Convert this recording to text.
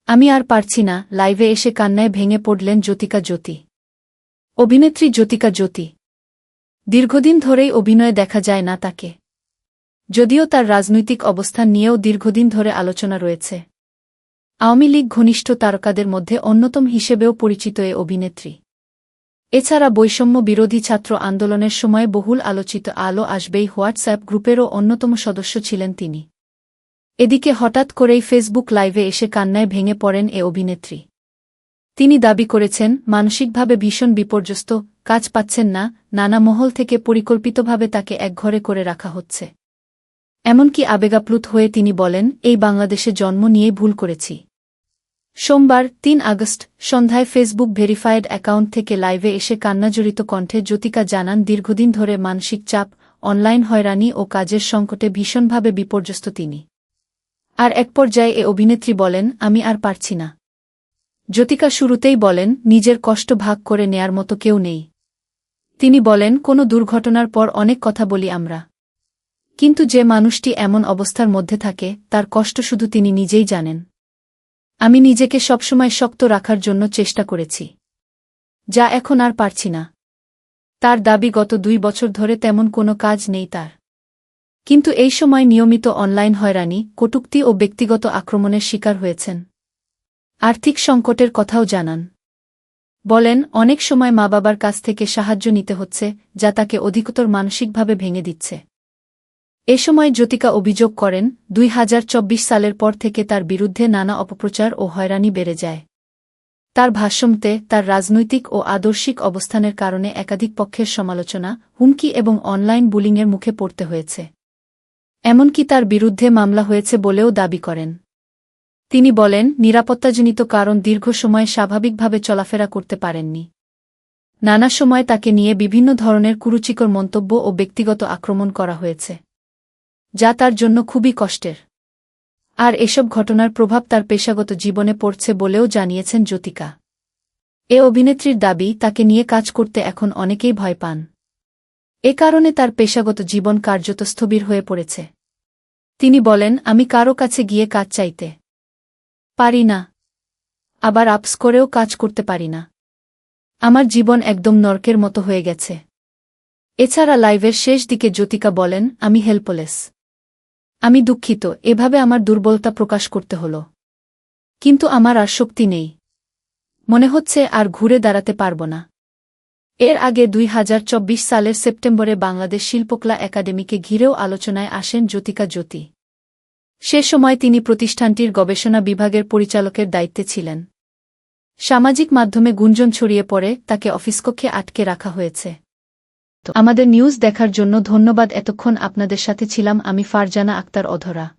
আমি আর পারছি না, লাইভে এসে কান্নায় ভেঙে পড়লেন জ্যোতিকা জ্যোতি। অভিনেত্রী জ্যোতিকা জ্যোতি দীর্ঘদিন ধরেই অভিনয়ে দেখা যায় না তাকে। যদিও তার রাজনৈতিক অবস্থান নিয়েও দীর্ঘদিন ধরে আলোচনা রয়েছে। আওয়ামী লীগ ঘনিষ্ঠ তারকাদের মধ্যে অন্যতম হিসেবেও পরিচিত এ অভিনেত্রী। এছাড়া বৈষম্য বিরোধী ছাত্র আন্দোলনের সময় বহুল আলোচিত আলো আসবেই হোয়াটসঅ্যাপ গ্রুপেরও অন্যতম সদস্য ছিলেন তিনি। এদিকে হঠাৎ করেই ফেসবুক লাইভে এসে কান্নায় ভেঙে পড়েন এ অভিনেত্রী। তিনি দাবি করেছেন, মানসিকভাবে ভীষণ বিপর্যস্ত, কাজ পাচ্ছেন না, নানা মহল থেকে পরিকল্পিতভাবে তাকে একঘরে করে রাখা হচ্ছে। এমনকি আবেগাপ্লুত হয়ে তিনি বলেন, এই বাংলাদেশে জন্ম নিয়েই ভুল করেছি। সোমবার ৩ আগস্ট সন্ধ্যায় ফেসবুক ভেরিফায়েড অ্যাকাউন্ট থেকে লাইভে এসে কান্নাজড়িত কণ্ঠে জ্যোতিকা জানান, দীর্ঘদিন ধরে মানসিক চাপ, অনলাইন হয়রানি ও কাজের সংকটে ভীষণভাবে বিপর্যস্ত তিনি। আর এক পর্যায়ে এ অভিনেত্রী বলেন, আমি আর পারছি না। জ্যোতিকা শুরুতেই বলেন, নিজের কষ্ট ভাগ করে নেয়ার মতো কেউ নেই। তিনি বলেন, কোনো দুর্ঘটনার পর অনেক কথা বলি আমরা। কিন্তু যে মানুষটি এমন অবস্থার মধ্যে থাকে, তার কষ্ট শুধু তিনি নিজেই জানেন। আমি নিজেকে সবসময় শক্ত রাখার জন্য চেষ্টা করেছি, যা এখন আর পারছি না। তার দাবি, গত ২ বছর ধরে তেমন কোনো কাজ নেই তার। কিন্তু এই সময় নিয়মিত অনলাইন হয়রানি, কটূক্তি ও ব্যক্তিগত আক্রমণের শিকার হয়েছেন। আর্থিক সংকটের কথাও জানান। বলেন, অনেক সময় মা-বাবার কাছ থেকে সাহায্য নিতে হচ্ছে, যা তাকে অধিকতর মানসিকভাবে ভেঙে দিচ্ছে। এ সময় জ্যোতিকা অভিযোগ করেন, ২০২৪ সালের পর থেকে তার বিরুদ্ধে নানা অপপ্রচার ও হয়রানি বেড়ে যায়। তার ভাষ্যমতে, তার রাজনৈতিক ও আদর্শিক অবস্থানের কারণে একাধিক পক্ষের সমালোচনা, হুমকি এবং অনলাইন বুলিংয়ের মুখে পড়তে হয়েছে। এমনকি তার বিরুদ্ধে মামলা হয়েছে বলেও দাবি করেন। তিনি বলেন, নিরাপত্তাজনিত কারণ দীর্ঘ সময় স্বাভাবিকভাবে চলাফেরা করতে পারেননি। নানা সময় তাকে নিয়ে বিভিন্ন ধরনের কুরুচিকর মন্তব্য ও ব্যক্তিগত আক্রমণ করা হয়েছে, যা তার জন্য খুবই কষ্টের। আর এসব ঘটনার প্রভাব তার পেশাগত জীবনে পড়ছে বলেও জানিয়েছেন জ্যোতিকা। এ অভিনেত্রীর দাবি, তাকে নিয়ে কাজ করতে এখন অনেকেই ভয় পান। এ কারণে তার পেশাগত জীবন কার্যত স্থবির হয়ে পড়েছে। তিনি বলেন, আমি কারো কাছে গিয়ে কাজ চাইতে পারি না, আবার আপস করেও কাজ করতে পারি না। আমার জীবন একদম নরকের মতো হয়ে গেছে। এছাড়া লাইভের শেষ দিকে জ্যোতিকা বলেন, আমি হেল্পলেস। আমি দুঃখিত, এভাবে আমার দুর্বলতা প্রকাশ করতে হলো। কিন্তু আমার আর শক্তি নেই। মনে হচ্ছে আর ঘুরে দাঁড়াতে পারব না। এর আগে ২০২৪ সালের সেপ্টেম্বরে বাংলাদেশ শিল্পকলা একাডেমিকে ঘিরেও আলোচনায় আসেন জ্যোতিকা জ্যোতি। সে সময় তিনি প্রতিষ্ঠানটির গবেষণা বিভাগের পরিচালকের দায়িত্বে ছিলেন। সামাজিক মাধ্যমে গুঞ্জন ছড়িয়ে পড়ে, তাকে অফিসকক্ষে আটকে রাখা হয়েছে। আমাদের নিউজ দেখার জন্য ধন্যবাদ। এতক্ষণ আপনাদের সাথে ছিলাম আমি ফারজানা আক্তার অধরা।